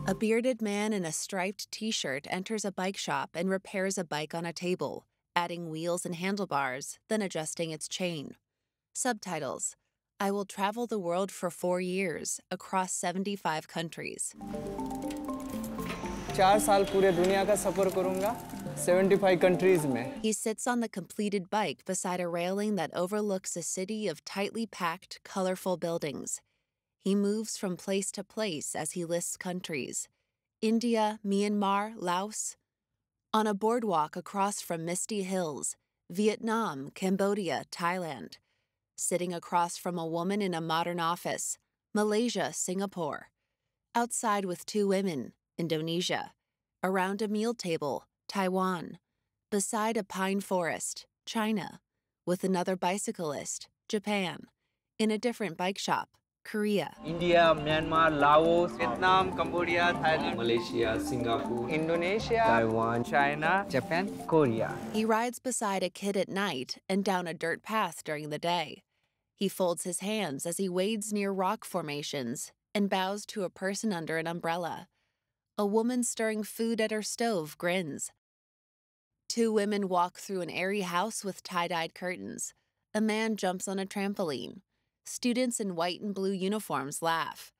A bearded man in a striped t-shirt enters a bike shop and repairs a bike on a table, adding wheels and handlebars, then adjusting its chain. Subtitles: I will travel the world for 4 years, across 75 countries. 4 साल पूरे दुनिया का सफर करूंगा 75 countries में. He sits on the completed bike beside a railing that overlooks a city of tightly packed, colorful buildings. He moves from place to place as he lists countries: India, Myanmar, Laos. On a boardwalk across from misty hills, Vietnam, Cambodia, Thailand. Sitting across from a woman in a modern office, Malaysia, Singapore. Outside with 2 women, Indonesia. Around a meal table, Taiwan. Beside a pine forest, China. With another bicyclist, Japan. In a different bike shop, Korea. India, Myanmar, Laos, Vietnam, Cambodia, Thailand, Malaysia, Singapore, Indonesia, Taiwan, China, Japan, Korea. He rides beside a kid at night and down a dirt path during the day. He folds his hands as he wades near rock formations and bows to a person under an umbrella. A woman stirring food at her stove grins. 2 women walk through an airy house with tie-dyed curtains. A man jumps on a trampoline. Students in white and blue uniforms laugh.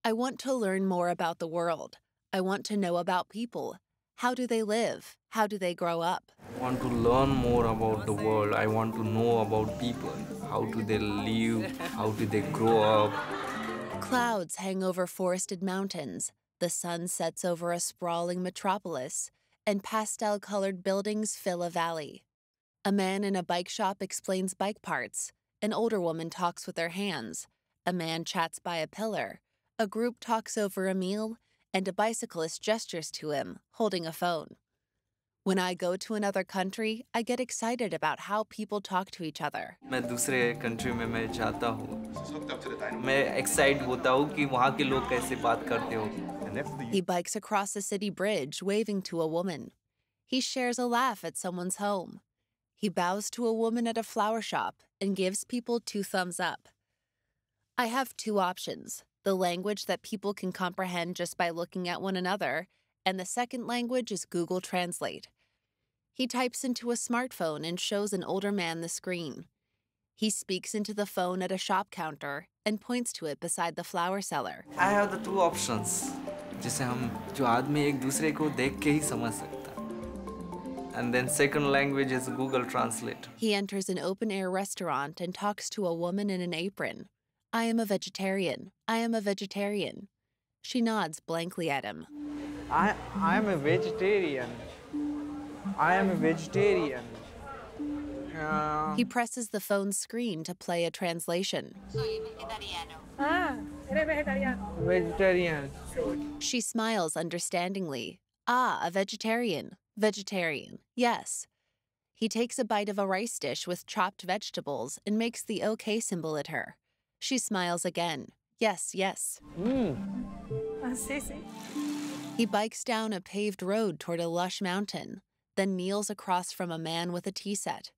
I want to learn more about the world. I want to know about people. How do they live? How do they grow up? I want to learn more about the world. I want to know about people. How do they live? How do they grow up? Clouds hang over forested mountains. The sun sets over a sprawling metropolis, and pastel-colored buildings fill a valley. A man in a bike shop explains bike parts. An older woman talks with her hands. A man chats by a pillar. A group talks over a meal, and a bicyclist gestures to him, holding a phone. When I go to another country, I get excited about how people talk to each other. मैं दूसरे country में मैं जाता हूँ. मैं excite होता हूँ कि वहाँ के लोग कैसे बात करते हो. He bikes across a city bridge, waving to a woman. He shares a laugh at someone's home. He bows to a woman at a flower shop and gives people 2 thumbs up. I have 2 options: the language that people can comprehend just by looking at one another, and the second language is Google Translate. He types into a smartphone and shows an older man the screen. He speaks into the phone at a shop counter and points to it beside the flower seller. I have the 2 options. जिसे हम जो आदमी एक दूसरे को देख के ही समझ सकता. And then second language is Google Translate. He enters an open-air restaurant and talks to a woman in an apron. I am a vegetarian. I am a vegetarian. She nods blankly at him. I am a vegetarian. I am a vegetarian. He presses the phone's screen to play a translation. Vegetarian. She smiles understandingly. Ah, a vegetarian. Vegetarian. Yes. He takes a bite of a rice dish with chopped vegetables and makes the OK symbol at her. She smiles again. Yes, yes. He bikes down a paved road toward a lush mountain, then kneels across from a man with a tea set.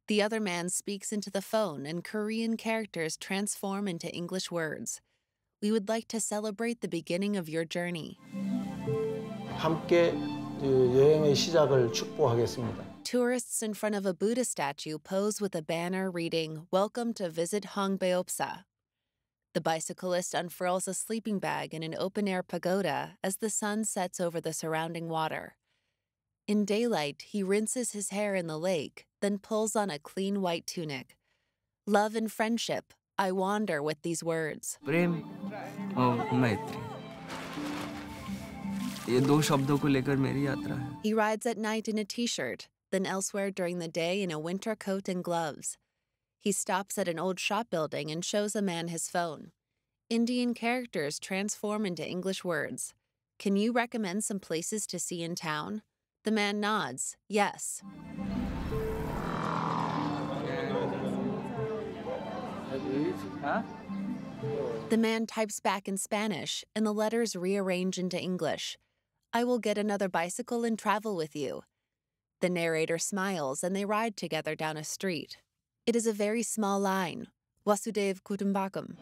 The other man speaks into the phone and Korean characters transform into English words. We would like to celebrate the beginning of your journey. 함께 여행의 시작을 축복하겠습니다. Tourists in front of a Buddha statue pose with a banner reading, "Welcome to visit Hongbeopsa." The bicyclist unfurls a sleeping bag in an open-air pagoda as the sun sets over the surrounding water. In daylight, he rinses his hair in the lake, then pulls on a clean white tunic. Love and friendship, I wander with these words. प्रेम और मैत्री. ये 2 शब्दों को लेकर मेरी यात्रा है. He rides at night in a t-shirt, then elsewhere during the day in a winter coat and gloves. He stops at an old shop building and shows a man his phone. Indian characters transform into English words. Can you recommend some places to see in town? The man nods, yes. The man types back in Spanish, and the letters rearrange into English. I will get another bicycle and travel with you. The narrator smiles, and they ride together down a street. It is a very small line. Vasudev Kutumbakam.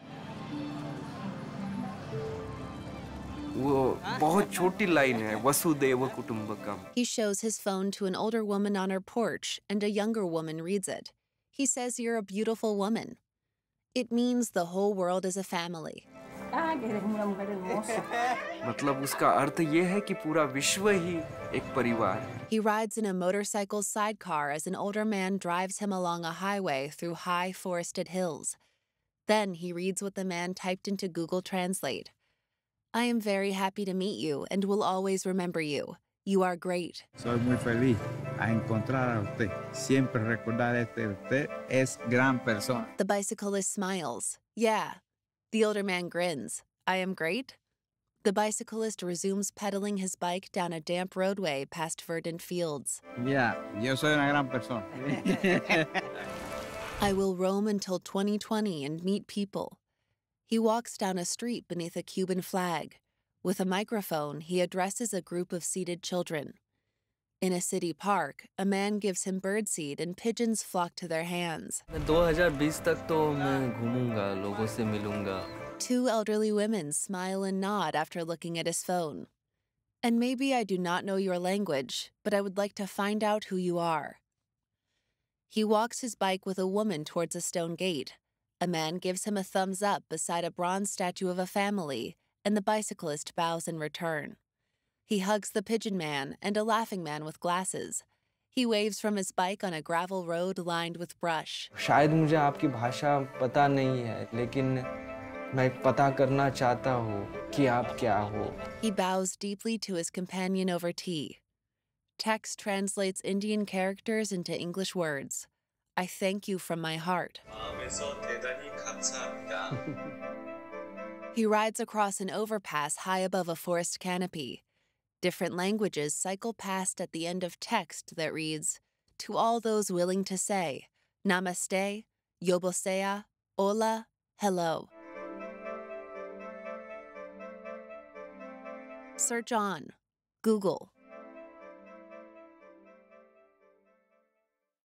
वो बहुत छोटी line है Vasudev कुटुंबकम. He shows his phone to an older woman on her porch, and a younger woman reads it. He says, "You're a beautiful woman." It means the whole world is a family. मतलब उसका अर्थ ये है कि पूरा विश्व ही एक परिवार है. He rides in a motorcycle sidecar as an older man drives him along a highway through high forested hills. Then he reads what the man typed into Google Translate. "I am very happy to meet you and will always remember you. You are great." Soy muy feliz a encontrar a usted. Siempre recordar de usted es gran persona. The bicyclist smiles. "Yeah." The older man grins. "I am great?" The bicyclist resumes pedaling his bike down a damp roadway past verdant fields. Yeah, yo soy una gran persona. I will roam until 2020 and meet people. He walks down a street beneath a Cuban flag. With a microphone, he addresses a group of seated children. In a city park, a man gives him birdseed and pigeons flock to their hands. 2020 तक तो मैं घूमूंगा, लोगों से मिलूंगा. Two elderly women smile and nod after looking at his phone. "And maybe I do not know your language, but I would like to find out who you are." He walks his bike with a woman towards a stone gate. A man gives him a thumbs up beside a bronze statue of a family, and the bicyclist bows in return. He hugs the pigeon man and a laughing man with glasses. He waves from his bike on a gravel road lined with brush. शायद मुझे आपकी भाषा पता नहीं है, लेकिन मैं पता करना चाहता हूँ कि आप क्या हो. He bows deeply to his companion over tea. Text translates Indian characters into English words. "I thank you from my heart." He rides across an overpass high above a forest canopy. Different languages cycle past at the end of text that reads, "To all those willing to say, Namaste, Yobosea, Hola, hello." Search on. Google.